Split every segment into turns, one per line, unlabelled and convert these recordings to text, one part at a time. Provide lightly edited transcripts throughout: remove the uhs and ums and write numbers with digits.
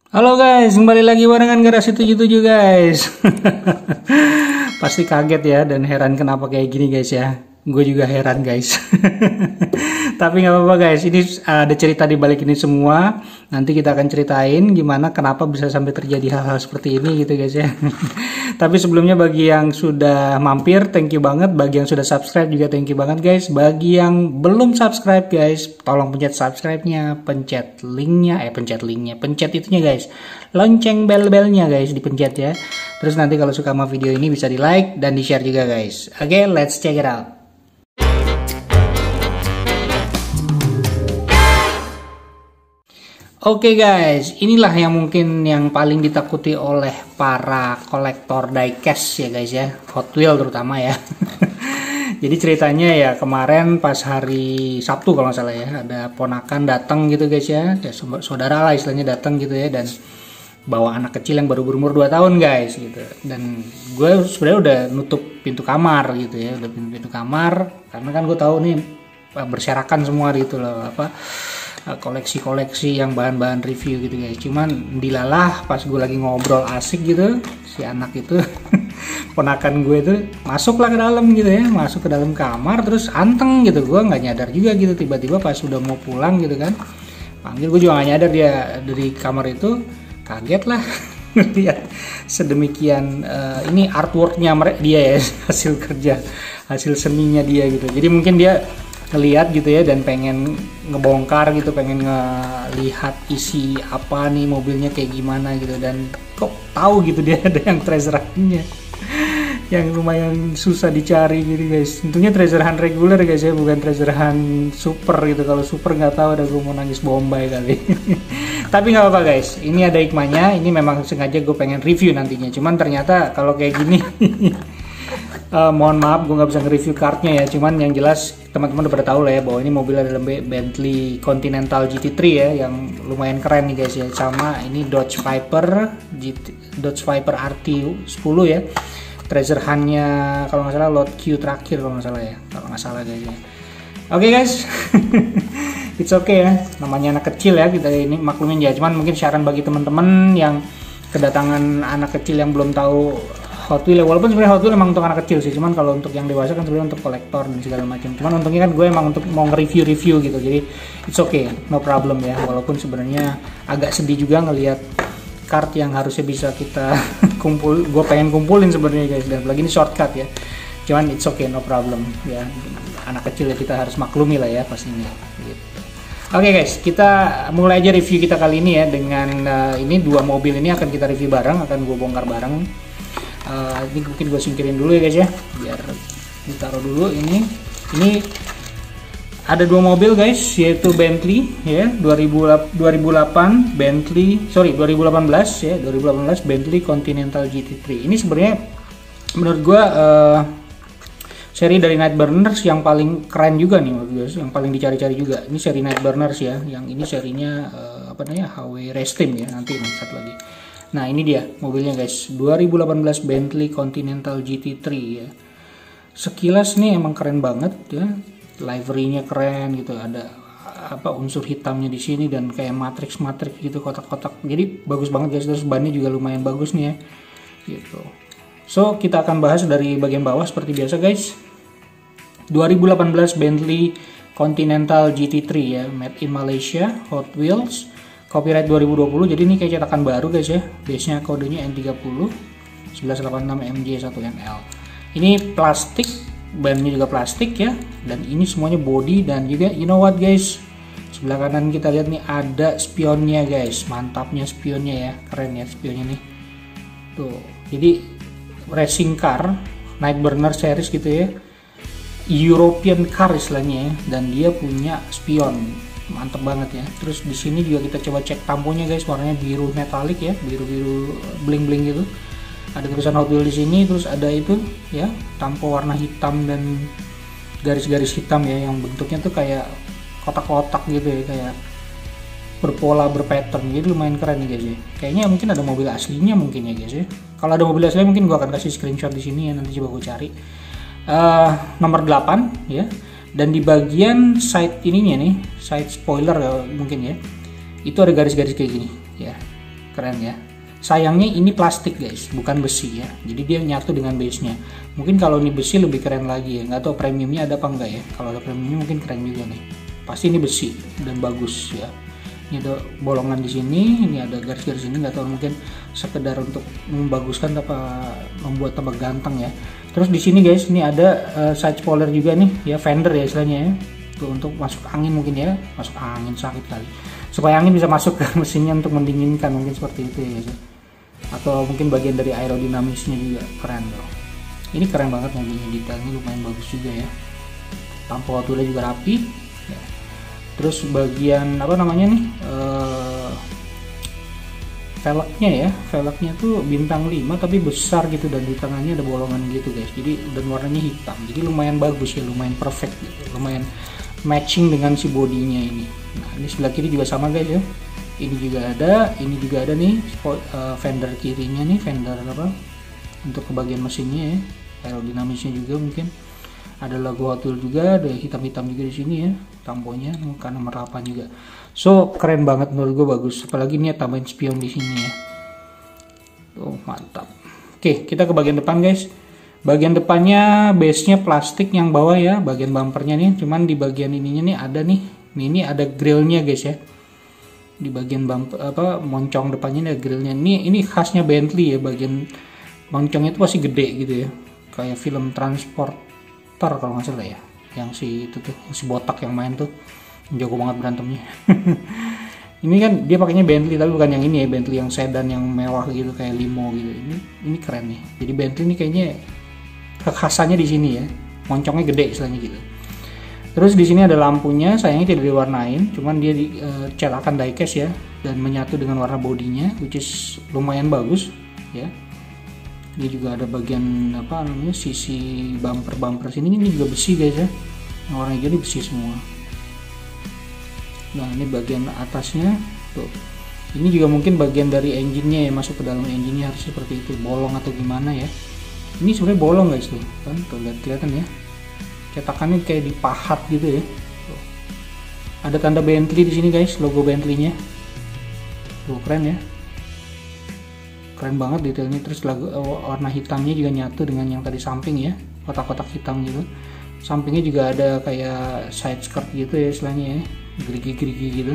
Halo guys, kembali lagi barengan Garasi 77 guys. Pasti kaget ya dan heran kenapa kayak gini guys ya. Gue juga heran guys. Tapi nggak apa-apa guys, ini ada cerita di balik ini semua. Nanti kita akan ceritain gimana kenapa bisa sampai terjadi hal-hal seperti ini gitu guys ya. Tapi sebelumnya bagi yang sudah mampir, thank you banget. Bagi yang sudah subscribe juga thank you banget guys. Bagi yang belum subscribe guys, tolong pencet subscribe-nya, pencet itunya guys. Lonceng bel-belnya guys, dipencet ya. Terus nanti kalau suka sama video ini bisa di like dan di share juga guys. Oke, let's check it out. Oke guys, inilah yang mungkin yang paling ditakuti oleh para kolektor diecast ya guys ya, Hot Wheels terutama ya. Jadi ceritanya ya kemarin pas hari Sabtu kalau nggak salah ya, ada ponakan datang gitu guys ya, saudara lah istilahnya datang gitu ya, dan bawa anak kecil yang baru berumur 2 tahun guys gitu. Dan gue sebenarnya udah nutup pintu kamar gitu ya, udah pintu kamar karena kan gue tahu nih berserakan semua gitu loh, koleksi-koleksi yang bahan-bahan review gitu guys. Cuman dilalah pas gue lagi ngobrol asik gitu, si anak itu ponakan gue itu masuklah ke dalam gitu ya, masuk ke dalam kamar terus anteng gitu. Gue nggak nyadar juga gitu, tiba-tiba pas sudah mau pulang gitu kan, panggil gue juga nggak nyadar dia dari kamar itu. Kaget lah lihat sedemikian ini artworknya dia ya, hasil kerja, hasil seninya dia gitu. Jadi mungkin dia ngelihat gitu ya dan pengen ngebongkar gitu, pengen ngelihat isi apa nih mobilnya kayak gimana gitu, dan kok tahu gitu dia ada yang treasure hunt-nya yang lumayan susah dicari gitu guys. Tentunya treasure hunt reguler guys ya, bukan treasure hunt super gitu. Kalau super nggak tahu ada gue mau nangis bombay kali. Tapi nggak apa-apa guys, ini ada hikmahnya. Ini memang sengaja gue pengen review nantinya. Cuman ternyata kalau kayak gini mohon maaf gue nggak bisa nge-review kartnya ya. Cuman yang jelas teman-teman udah pada tahu lah ya bahwa ini mobil adalah Bentley Continental GT3 ya, yang lumayan keren nih guys ya. Sama ini Dodge Viper RT10 ya. Treasure hunt-nya kalau nggak salah lot Q terakhir kalau nggak salah ya, kalau nggak salah guys ya. Oke guys, it's okay ya, namanya anak kecil ya, kita ini maklumin ya. Cuman mungkin saran bagi teman-teman yang kedatangan anak kecil yang belum tahu Hot Wheels ya, walaupun sebenarnya Hot Wheels emang untuk anak kecil sih, cuman kalau untuk yang dewasa kan sebenarnya untuk kolektor dan segala macam. Cuman untungnya kan gue emang untuk mau nge-review gitu, jadi it's okay, no problem ya. Walaupun sebenarnya agak sedih juga ngelihat kart yang harusnya bisa kita gue pengen kumpulin sebenarnya guys, dan lagi ini shortcut ya. Cuman it's okay, no problem ya, anak kecil ya kita harus maklumi lah ya pastinya gitu. Oke guys, kita mulai aja review kita kali ini ya dengan ini 2 mobil ini akan kita review bareng, akan gue bongkar bareng. Ini mungkin gue singkirin dulu ya guys ya, biar ditaruh dulu. Ini ada 2 mobil guys, yaitu Bentley ya 2018 ya, 2018 Bentley Continental GT3. Ini sebenarnya menurut gue seri dari Nightburners yang paling keren juga nih menurut gue, yang paling dicari-cari juga. Ini seri Nightburners ya, yang ini serinya HW Race Team ya, nanti satu lagi. Nah ini dia mobilnya guys, 2018 Bentley Continental GT3 ya. Sekilas nih emang keren banget ya, livery-nya keren gitu, ada unsur hitamnya di sini dan kayak matrix gitu, kotak-kotak. Jadi bagus banget guys, terus bannya juga lumayan bagus nih ya gitu. So kita akan bahas dari bagian bawah seperti biasa guys. 2018 Bentley Continental GT3 ya, made in Malaysia, Hot Wheels, copyright 2020. Jadi ini kayak cetakan baru guys ya. Base-nya kodenya N30 1186 MJ1NL. Ini plastik, bannya juga plastik ya, dan ini semuanya body. Dan juga you know what guys, sebelah kanan kita lihat nih ada spionnya guys, mantapnya spionnya ya, keren ya spionnya nih tuh. Jadi racing car Nightburner series gitu ya, European car istilahnya ya, dan dia punya spion, mantep banget ya. Terus di sini juga kita coba cek tamponya guys, warnanya biru metalik ya, biru bling gitu. Ada tulisan Hot Wheels di sini, terus ada itu ya, tampo warna hitam dan garis-garis hitam ya, yang bentuknya tuh kayak kotak-kotak gitu ya, kayak berpola, berpattern. Jadi lumayan keren nih guys ya. Kayaknya mungkin ada mobil aslinya mungkin ya guys ya. Kalau ada mobil aslinya mungkin gua akan kasih screenshot di sini ya, nanti coba gue cari. Nomor 8 ya. Dan di bagian side ininya nih, side spoiler ya, mungkin ya, itu ada garis-garis kayak gini ya. keren ya. Sayangnya ini plastik guys, bukan besi ya. Jadi dia nyatu dengan base-nya. Mungkin kalau ini besi lebih keren lagi ya. Nggak tahu premiumnya ada apa enggak ya. Kalau ada premiumnya mungkin keren juga nih. Pasti ini besi dan bagus ya. Ini ada bolongan di sini, ini ada garis-garis ini, nggak tahu mungkin sekedar untuk membaguskan apa membuat tambah ganteng ya. Terus di sini guys, ini ada side spoiler juga nih ya, fender ya istilahnya ya. Tuh, untuk masuk angin mungkin ya, masuk angin sakit kali. Supaya angin bisa masuk ke mesinnya untuk mendinginkan mungkin seperti itu ya guys. Atau mungkin bagian dari aerodinamisnya juga keren loh. Ini keren banget mobilnya, detailnya lumayan bagus juga ya. Tampuk outdoornya juga rapi ya. Terus bagian apa namanya nih velgnya ya, velgnya tuh bintang 5 tapi besar gitu, dan di tengahnya ada bolongan gitu guys. Jadi dan warnanya hitam, jadi lumayan bagus ya, lumayan perfect gitu. Lumayan matching dengan si bodinya ini. Nah ini sebelah kiri juga sama guys ya. Ini juga ada nih fender kirinya nih, fender apa untuk ke bagian mesinnya ya, aerodinamisnya juga mungkin ada logo Hot Wheels juga, ada hitam-hitam juga di sini ya, tamponya karena merapan juga. So keren banget menurut gue, bagus. Apalagi ini tambahin spion di sini ya. Oh mantap. Oke, kita ke bagian depan guys. Bagian depannya base-nya plastik yang bawah ya, bagian bumpernya nih. Cuman di bagian ininya nih ada nih. Ini ada grillnya guys ya. Di bagian bumper apa moncong depannya ada grillnya. Ini khasnya Bentley ya, bagian moncongnya itu pasti gede gitu ya. Kayak film Transporter kalau nggak salah ya. Yang si itu tuh, si botak yang main tuh. Jago banget berantemnya. Ini kan dia pakainya Bentley tapi bukan yang ini ya, Bentley yang sedan yang mewah gitu kayak limo gitu. Ini keren nih. Jadi Bentley ini kayaknya kekhasannya di sini ya. Moncongnya gede istilahnya gitu. Terus di sini ada lampunya, sayangnya tidak diwarnain, cuman dia dicetakan diecast ya dan menyatu dengan warna bodinya, which is lumayan bagus ya. Ini juga ada bagian apa namanya sisi bumper sini, ini juga besi guys ya. Warna hijau ini besi semua. Nah ini bagian atasnya tuh, ini juga mungkin bagian dari engine-nya ya, masuk ke dalam engine-nya harus seperti itu, bolong atau gimana ya. Ini sebenarnya bolong guys tuh kan, tuh lihat kelihatan ya, cetakannya kayak dipahat gitu ya. Tuh. Ada tanda Bentley di sini guys, logo Bentley-nya tuh, keren ya, keren banget detailnya. Terus warna hitamnya juga nyatu dengan yang tadi samping ya, kotak-kotak hitam gitu. Sampingnya juga ada kayak side skirt gitu ya istilahnya ya, gerigi-gerigi gitu.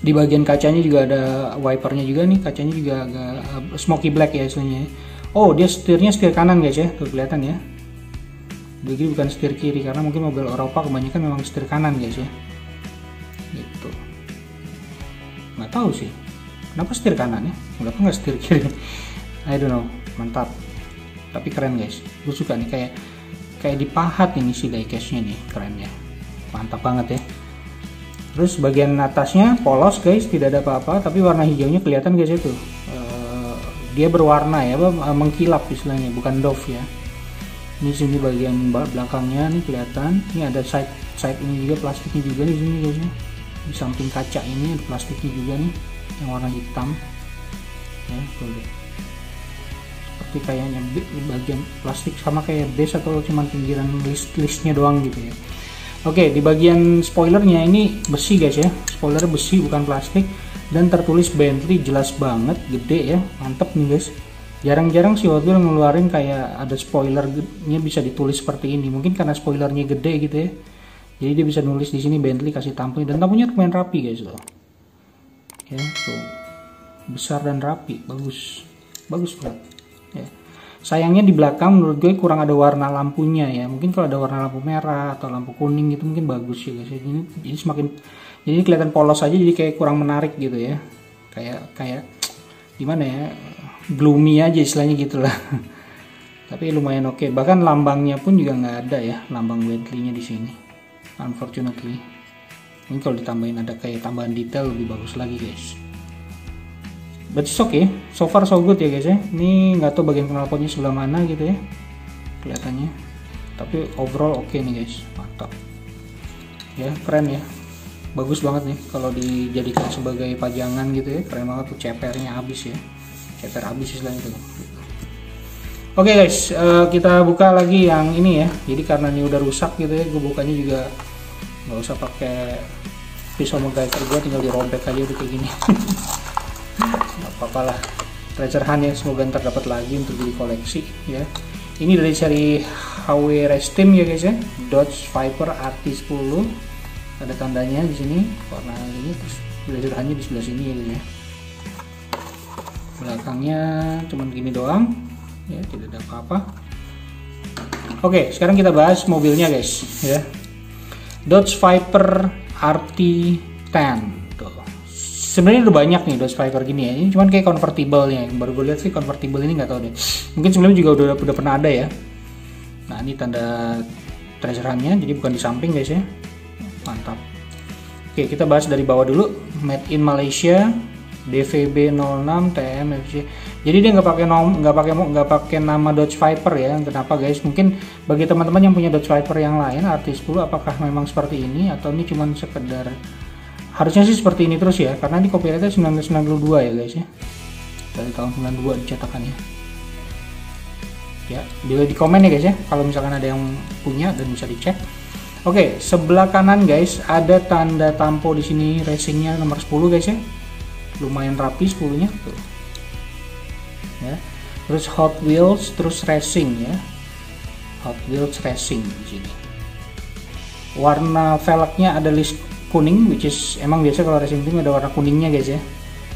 Di bagian kacanya juga ada wipernya juga nih, kacanya juga agak smoky black ya istilahnya. Oh dia setirnya setir kanan guys ya, tuh kelihatan ya. Jadi bukan setir kiri, karena mungkin mobil Eropa kebanyakan memang setir kanan guys ya. Gitu. Nggak tahu sih, kenapa setir kanan ya? Kenapa nggak setir kiri? I don't know. Mantap. Tapi keren guys. Gue suka nih kayak dipahat ini si diecast-nya nih, keren ya. Mantap banget ya. Terus bagian atasnya polos guys, tidak ada apa-apa, tapi warna hijaunya kelihatan guys itu. Dia berwarna ya, mengkilap istilahnya, bukan doff ya. Ini sini bagian belakangnya nih kelihatan. Ini ada side ini juga, plastiknya juga di sini guys. Di samping kaca ini ada plastiknya juga nih, yang warna hitam. Ya, tuh. Seperti kayaknya bagian plastik sama kayak base atau cuma pinggiran listnya doang gitu ya. Oke, di bagian spoilernya ini besi guys ya, spoiler besi bukan plastik, dan tertulis Bentley jelas banget, gede ya, mantep nih guys. Jarang-jarang sih Hot Wheels ngeluarin kayak ada spoilernya bisa ditulis seperti ini, mungkin karena spoilernya gede gitu ya. Jadi dia bisa nulis di sini Bentley, kasih tampil, dan tampilnya lumayan rapi guys loh. Ya, tuh. Besar dan rapi, bagus banget. Ya. Sayangnya di belakang menurut gue kurang ada warna lampunya ya. Mungkin kalau ada warna lampu merah atau lampu kuning gitu mungkin bagus ya guys. Jadi semakin, jadi kelihatan polos aja, jadi kayak kurang menarik gitu ya. Kayak gimana ya? Gloomy aja istilahnya gitulah. Tapi lumayan oke. Bahkan lambangnya pun juga nggak ada ya, lambang Bentley-nya di sini. Unfortunately. Ini kalau ditambahin ada kayak tambahan detail lebih bagus lagi guys. But it's okay, so far so good ya guys ya. Ini nggak tahu bagian knalpotnya sebelah mana gitu ya kelihatannya, tapi overall oke nih guys, mantap ya, keren ya, bagus banget nih kalau dijadikan sebagai pajangan gitu ya, keren banget tuh. Cepernya habis ya, ceper habis istilahnya itu. Oke guys, kita buka lagi yang ini ya. Jadi karena ini udah rusak gitu ya, gue bukanya juga nggak usah pakai pisau MacGyver, gue tinggal dirobek aja udah kayak gini. apa-apalah, treasure hunt ya, semoga ntar dapat lagi untuk jadi koleksi ya. Ini dari seri HW Race Team ya guys ya, Dodge Viper RT10, ada tandanya di sini warna ini, terus treasure huntnya di sebelah sini ya guys ya. Belakangnya cuman gini doang ya, tidak ada apa-apa. Oke, sekarang kita bahas mobilnya guys ya. Dodge Viper RT10 tuh. Sebenarnya udah banyak nih Dodge Viper gini ya. Ini cuman kayak convertible-nya. Baru gue lihat sih convertible ini, nggak tahu deh. Mungkin sebelumnya juga udah pernah ada ya. Nah, ini tanda treasure hunt-nya, jadi bukan di samping guys ya. Mantap. Oke, kita bahas dari bawah dulu. Made in Malaysia, DVB 06 TMFC. Jadi dia nggak pakai nama Dodge Viper ya. Kenapa guys? Mungkin bagi teman-teman yang punya Dodge Viper yang lain RT10, apakah memang seperti ini atau ini cuman sekedar, harusnya sih seperti ini terus ya, karena ini copyrightnya 1992 ya guys ya, dari tahun 92 dicetakannya ya. Bila di komen ya guys ya kalau misalkan ada yang punya dan bisa dicek. Oke, sebelah kanan guys ada tanda tampo di sini, racingnya nomor 10 guys ya, lumayan rapi 10 nya tuh ya. Terus Hot Wheels, terus racing ya, Hot Wheels racing di sini. Warna velgnya ada list kuning, which is emang biasa kalau racing team ada warna kuningnya guys ya,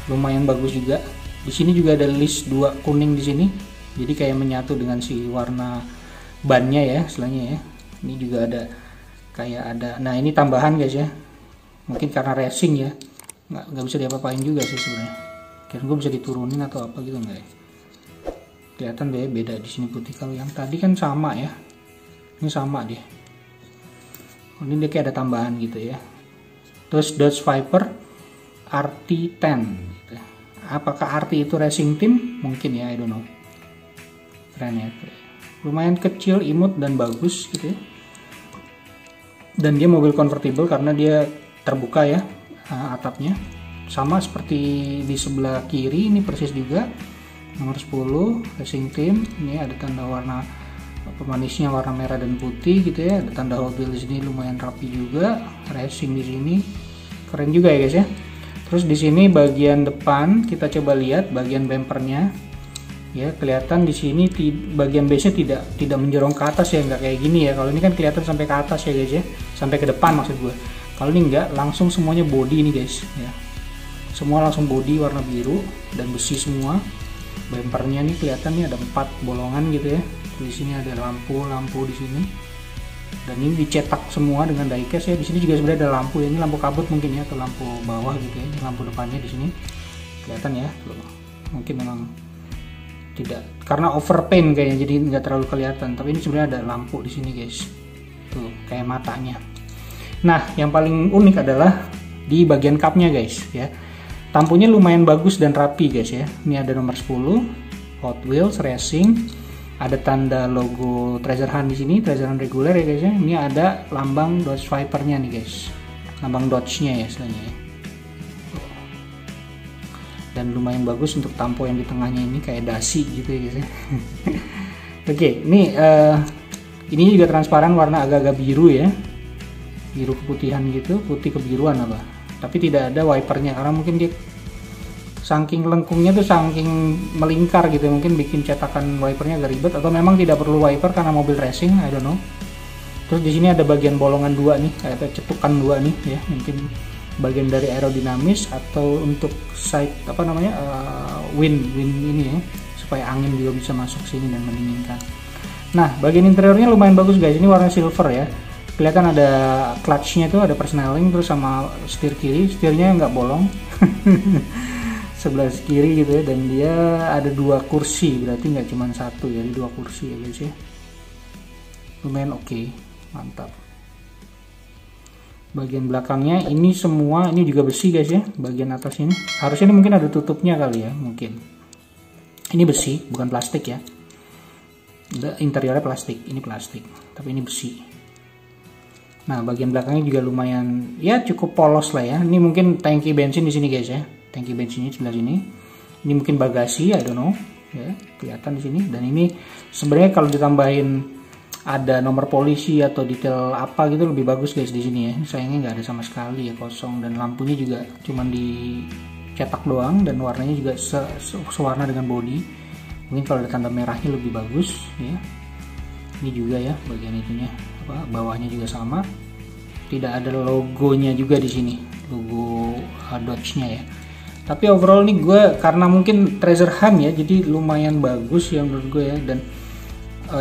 lumayan bagus juga. Di sini juga ada list 2 kuning di sini, jadi kayak menyatu dengan si warna bannya ya istilahnya ya. Ini juga ada kayak ada, nah ini tambahan guys ya, mungkin karena racing ya, nggak bisa diapa-apain juga sih sebenarnya. Kira gue bisa diturunin atau apa gitu nggak ya? Kelihatan deh beda di sini putih, kalau yang tadi kan sama ya, ini sama deh. Ini dia kayak ada tambahan gitu ya. Terus Dodge Viper RT10 gitu. Apakah RT itu racing team? Mungkin ya, I don't know. Keren ya, lumayan kecil, imut dan bagus gitu ya. Dan dia mobil convertible karena dia terbuka ya atapnya, sama seperti di sebelah kiri ini persis juga, nomor 10 racing team. Ini ada tanda warna pemanisnya warna merah dan putih gitu ya, ada tanda Hot Wheels di sini, lumayan rapi juga, racing di sini keren juga ya guys ya. Terus di sini bagian depan kita coba lihat bagian bumpernya ya, kelihatan di sini bagian base-nya tidak menjorong ke atas ya, nggak kayak gini ya. Kalau ini kan kelihatan sampai ke atas ya guys ya, sampai ke depan maksud gue. Kalau ini enggak, langsung semuanya body ini guys ya, semua langsung body warna biru dan besi semua. Bumpernya nih kelihatan nih ada 4 bolongan gitu ya. Di sini ada lampu di sini, dan ini dicetak semua dengan diecast ya. Di sini juga sebenarnya ada lampu ya, ini lampu kabut mungkin ya, atau lampu bawah gitu ya. Ini lampu depannya di sini kelihatan ya, mungkin memang tidak karena overpaint kayaknya jadi nggak terlalu kelihatan, tapi ini sebenarnya ada lampu di sini guys, tuh kayak matanya. Nah, yang paling unik adalah di bagian cupnya guys ya. Tampunya lumayan bagus dan rapi guys ya. Ini ada nomor 10 Hot Wheels Racing, ada tanda logo Treasure Hunt di sini, Treasure Hunt reguler ya guys ya. Ini ada lambang Dodge Viper-nya nih guys, lambang Dodge-nya ya istilahnya ya. Dan lumayan bagus untuk tampo yang di tengahnya ini kayak dasi gitu ya guys ya. Oke, ini juga transparan, warna agak-agak biru ya, biru keputihan gitu, putih kebiruan apa. Tapi tidak ada wipernya karena mungkin dia saking lengkungnya tuh, saking melingkar gitu, mungkin bikin cetakan wipernya agak ribet, atau memang tidak perlu wiper karena mobil racing, I don't know. Terus di sini ada bagian bolongan 2 nih, kayak cetukan 2 nih ya, mungkin bagian dari aerodinamis atau untuk side apa namanya wind ini ya, supaya angin juga bisa masuk sini dan mendinginkan. Nah, bagian interiornya lumayan bagus guys, ini warna silver ya. Kelihatan ada clutchnya tuh, ada persneling, terus sama setir kiri, setirnya nggak bolong. Sebelah kiri gitu ya, dan dia ada 2 kursi, berarti nggak cuma 1 ya, 2 kursi ya guys ya. Lumayan oke, mantap. Bagian belakangnya ini semua, ini juga besi guys ya, bagian atas ini. Harusnya ini mungkin ada tutupnya kali ya, mungkin. Ini besi, bukan plastik ya. Interiornya plastik, ini plastik, tapi ini besi. Nah, bagian belakangnya juga lumayan ya, cukup polos lah ya. Ini mungkin tangki bensin di sini guys ya. Tangki bensinnya sebelah sini. Ini mungkin bagasi, I don't know ya, kelihatan di sini. Dan ini sebenarnya kalau ditambahin ada nomor polisi atau detail apa gitu lebih bagus guys di sini ya. Sayangnya nggak ada sama sekali ya, kosong, dan lampunya juga cuman di cetak doang dan warnanya juga sewarna dengan body. Mungkin kalau ada tanda merahnya lebih bagus ya. Ini juga ya bagian itunya, bawahnya juga sama. Tidak ada logonya juga di sini, logo Dodge-nya ya. Tapi overall nih gue karena mungkin treasure hunt ya, jadi lumayan bagus ya menurut gue ya, dan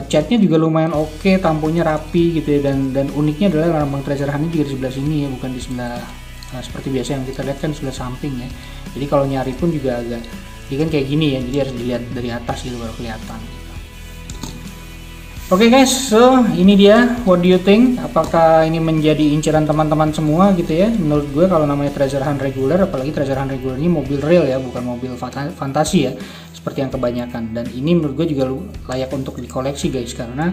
catnya juga lumayan oke, tamponya rapi gitu ya, dan uniknya adalah lambang treasure hunt juga di sebelah sini ya, bukan di sebelah seperti biasa yang kita lihat kan sebelah samping ya. Jadi kalau nyari pun juga agak, dia kan kayak gini ya, jadi harus dilihat dari atas gitu baru kelihatan gitu. Oke guys, so ini dia, what do you think? Apakah ini menjadi inceran teman-teman semua gitu ya? Menurut gue kalau namanya treasure hunt regular, apalagi treasure hunt regular ini mobil real ya, bukan mobil fantasi ya, seperti yang kebanyakan. Dan ini menurut gue juga layak untuk dikoleksi guys, karena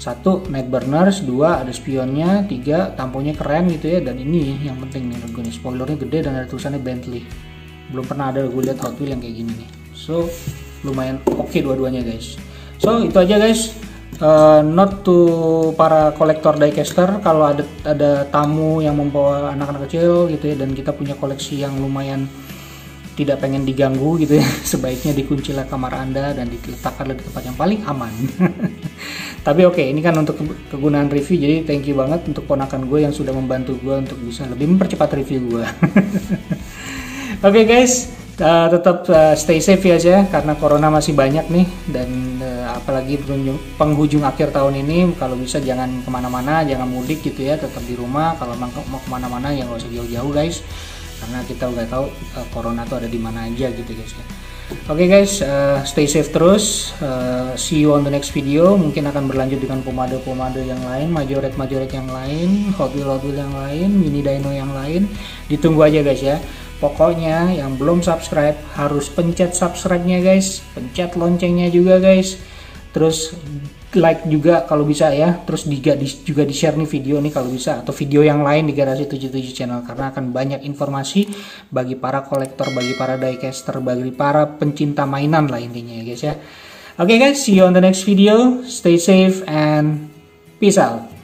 satu, night burners, dua, ada spionnya, tiga, tamponya keren gitu ya, dan ini yang penting nih menurut gue nih, spoilernya gede dan ada tulisannya Bentley. Belum pernah ada gue lihat Hot Wheels yang kayak gini nih. So lumayan oke dua-duanya guys. So itu aja guys. Not to para kolektor diecaster, kalau ada tamu yang membawa anak-anak kecil gitu ya, dan kita punya koleksi yang lumayan tidak pengen diganggu gitu ya, sebaiknya dikuncilah kamar Anda dan diletakkanlah di tempat yang paling aman. Tapi oke, ini kan untuk kegunaan review, jadi thank you banget untuk ponakan gue yang sudah membantu gue untuk bisa lebih mempercepat review gue. Oke guys, tetap stay safe ya, karena corona masih banyak nih, dan apalagi penghujung akhir tahun ini, kalau bisa jangan kemana-mana, jangan mudik gitu ya, tetap di rumah. Kalau mau kemana-mana ya nggak usah jauh-jauh guys, karena kita udah tahu corona tuh ada di mana aja gitu guys ya. Oke guys, stay safe terus, see you on the next video. Mungkin akan berlanjut dengan pomade-pomade yang lain, Majorette yang lain, Hot Wheels yang lain, mini dyno yang lain, ditunggu aja guys ya. Pokoknya yang belum subscribe harus pencet subscribe-nya guys, pencet loncengnya juga guys, terus like juga kalau bisa ya, terus juga di share nih video nih kalau bisa, atau video yang lain di Garasi 77 channel, karena akan banyak informasi bagi para kolektor, bagi para diecaster, bagi para pencinta mainan lah intinya ya guys ya. Oke guys, see you on the next video, stay safe and peace out.